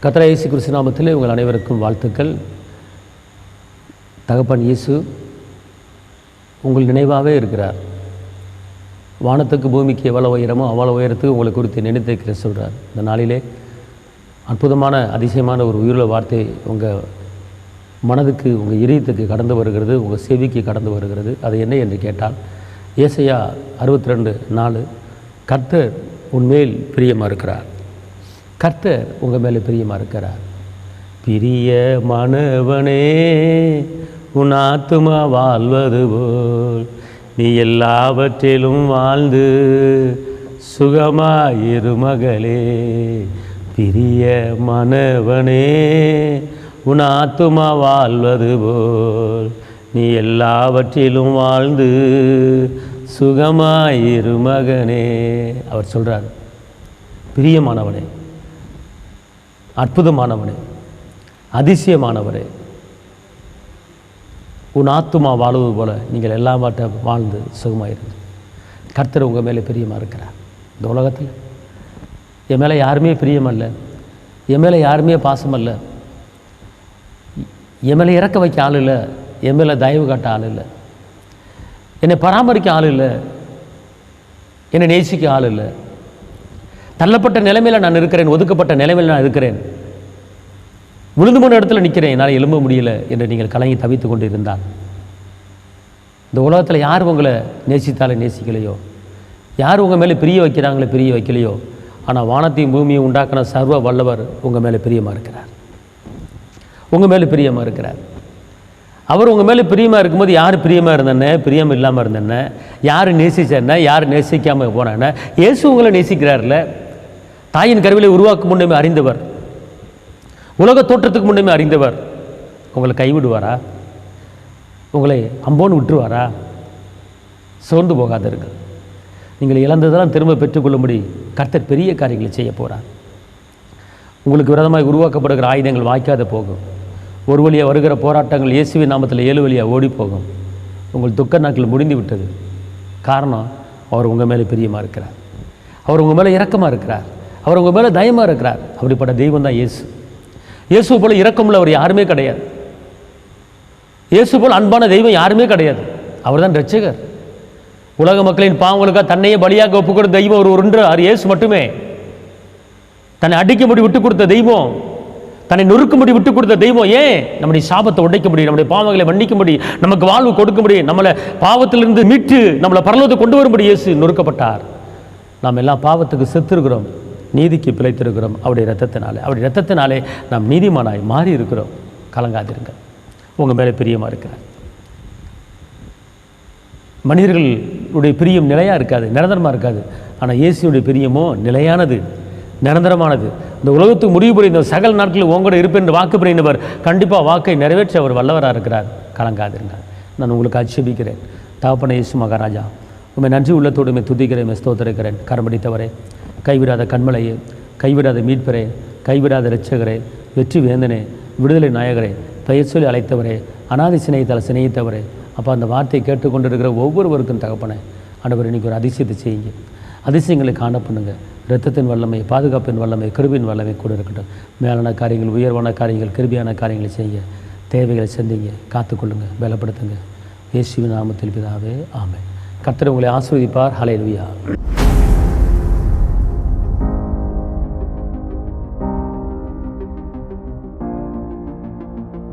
கர்த்தர் இயேசு கிறிஸ்து நாமத்திலே உங்கள் அனைவருக்கும் வாழ்த்துக்கள். தகப்பன் இயேசு உங்கள் நினைவாகவே இருக்கிறார். வானத்துக்கு பூமிக்கு எவ்வளோ உயரமோ அவ்வளோ உயரத்துக்கு உங்களை குறித்து நினைத்திருக்கிற சொல்கிறார். இந்த நாளிலே அற்புதமான அதிசயமான ஒரு உயிருள்ள வார்த்தை உங்கள் மனதுக்கு, உங்கள் இதயத்துக்கு கடந்து வருகிறது, உங்கள் செவிக்கு கடந்து வருகிறது. அது என்ன என்று கேட்டால், ஏசாயா 62:4, கர்த்தர் உன்மேல் பிரியமாக இருக்கிறார். கர்த்தர் உங்கள் மேலே பிரியமாக இருக்கிறார். பிரியமானவனே, உன் ஆத்துமா வாழ்வது போல் நீ எல்லாவற்றிலும் வாழ்ந்து சுகமாயிரு மகளே. பிரியமானவனே, உன் ஆத்துமா வாழ்வது போல் நீ எல்லாவற்றிலும் வாழ்ந்து சுகமாயிரு மகனே. அவர் சொல்கிறார், பிரியமானவனே, அற்புதமானவனே, அதிசயமானவரே, உன் ஆத்துமா வாழ்வது போல நீங்கள் எல்லாவற்றை வாழ்ந்து சுகமாயிருந்து. கர்த்தர் உங்கள் மேலே பிரியமாக இருக்கிறார். இந்த உலகத்தில் என் மேலே யாருமே பிரியமல்ல, என் மேலே யாருமே பாசமல்ல, என் மேலே இறக்க வைக்க ஆள் இல்லை, என் மேலே தயவு காட்ட ஆள் இல்லை, என்னை பராமரிக்க ஆள் இல்லை, என்னை நேசிக்க ஆள் இல்லை. தள்ளப்பட்ட நிலைமையில் நான் இருக்கிறேன், ஒதுக்கப்பட்ட நிலைமையில் நான் இருக்கிறேன், விழுந்து போன இடத்துல நிற்கிறேன், என்னால் எழும்ப முடியல என்று நீங்கள் கலங்கி தவித்து கொண்டு இருந்தால், இந்த உலகத்தில் யார் உங்களை நேசித்தாலும் நேசிக்கலையோ, யார் உங்கள் மேலே பிரிய வைக்கிறாங்களே பிரிய வைக்கலையோ, ஆனால் வானத்தையும் பூமியை உண்டாக்கின சர்வ வல்லவர் உங்கள் மேலே பிரியமாக இருக்கிறார். உங்கள் மேலே பிரியமாக இருக்கிறார். அவர் உங்கள் மேலே பிரியமாக இருக்கும்போது யார் பிரியமாக இருந்தேன்ன, பிரியம் இல்லாமல் இருந்தேன்ன, யார் நேசிச்சேன்ன, யார் நேசிக்காமல் போனேன்ன. இயேசு உங்களை நேசிக்கிறார்ல. தாயின் கருவிலை உருவாக்கும் முன்னமே அறிந்தவர், உலக தோற்றத்துக்கு முன்னமே அறிந்தவர். உங்களை கைவிடுவாரா? உங்களை அம்போன்னு விட்டுருவாரா? சோர்ந்து போகாதீர்கள். நீங்கள் இழந்ததெல்லாம் திரும்ப பெற்றுக்கொள்ளும்படி கர்த்தர் பெரிய காரியங்களை செய்ய போகிறார். உங்களுக்கு விரோதமாக உருவாக்கப்படுகிற ஆயுதங்கள் வாய்க்காத போகும். ஒரு வழியாக வருகிற போராட்டங்கள் இயேசுவின் நாமத்தில் 7 வழியாக ஓடி போகும். உங்கள் துக்க நாட்கள் முடிந்து விட்டது. காரணம், அவர் உங்கள் மேலே பிரியமாக இருக்கிறார். அவர் உங்கள் மேலே இரக்கமாக இருக்கிறார். அவர் உங்கள் மேலே தயமாக இருக்கிறார். அப்படிப்பட்ட தெய்வம் தான் இயேசு. இயேசு போல் இரக்கமுள்ள அவர் யாருமே கிடையாது. இயேசு போல் அன்பான தெய்வம் யாருமே கிடையாது. அவர் தான் இரட்சகர். உலக மக்களின் பாவங்களுக்காக தன்னையே பலியாக ஒப்புக் கொடுத்த தெய்வம் ஒரு ஒன்று இயேசு மட்டுமே. தன்னை அடிக்கும்படி விட்டு கொடுத்த தெய்வம், தன்னை நொறுக்கும்படி விட்டு கொடுத்த தெய்வம். ஏன்? நம்முடைய சாபத்தை உடைக்கும்படி, நம்முடைய பாவங்களை மன்னிக்கும்படி, நமக்கு வாழ்வு கொடுக்கும்படி, நம்மளை பாவத்திலிருந்து மீட்டு நம்மளை பரலோகத்தை கொண்டு வரும்படி இயேசு நொறுக்கப்பட்டார். நாம் எல்லாம் பாவத்துக்கு செத்துருக்கிறோம், நீதிக்கு பிழைத்திருக்கிறோம் அவருடைய இரத்தத்தினாலே. அவருடைய இரத்தத்தினாலே நாம் நீதிமானாய் மாறி இருக்கிறோம். கலங்காதிருங்க. உங்கள் மேலே பிரியமாக இருக்கிறார். மனிதர்களுடைய பிரியம் நிலையாக இருக்காது, நிரந்தரமாக இருக்காது. ஆனால் இயேசுடைய பிரியமோ நிலையானது, நிரந்தரமானது. இந்த உலகத்துக்கு முடிவு புரிந்த சகல நாட்களில் உங்களோட இருப்பேன் என்று வாக்கு புரிந்தவர் கண்டிப்பாக வாக்கை நிறைவேற்ற அவர் வல்லவராக இருக்கிறார். கலங்காதிருங்க. நான் உங்களுக்கு ஆட்சேபிக்கிறேன். தகப்பனே இயேசு மகாராஜா, உண்மை நன்றி உள்ளத்தோடு துதிக்கிறேன், ஸ்தோத்திரிக்கிறேன். கரமடித்தவரே, கைவிடாத கண்மலையே, கைவிடாத மீட்பரே, கைவிடாத இரட்சகரே, வெற்றி வேந்தனே, விடுதலை நாயகரே, பெயர் சொல்லி அழைத்தவரே, அநாதி சிநேகித்தால் சிநேகித்தவரே, அப்போ அந்த வார்த்தையை கேட்டுக்கொண்டிருக்கிற ஒவ்வொருவருக்கும் தகப்பனே ஆண்டவர் இன்றைக்கி ஒரு அதிசயத்தை செய்யுங்க. அதிசயங்களை காண பண்ணுங்க. இரத்தத்தின் வல்லமை, பாதுகாப்பின் வல்லமை, கிருபின் வல்லமை கூட இருக்கட்டும். மேலான காரியங்கள், உயர்வான காரியங்கள், கிருபியான காரியங்களை செய்ய, தேவைகளை சந்திங்க, காத்துக்கொள்ளுங்க, பலப்படுத்துங்க. இயேசுவின் நாமத்தில் பிதாவே, ஆமென். கர்த்தர் உங்களை ஆசீர்வதிப்பார். ஹல்லேலூயா.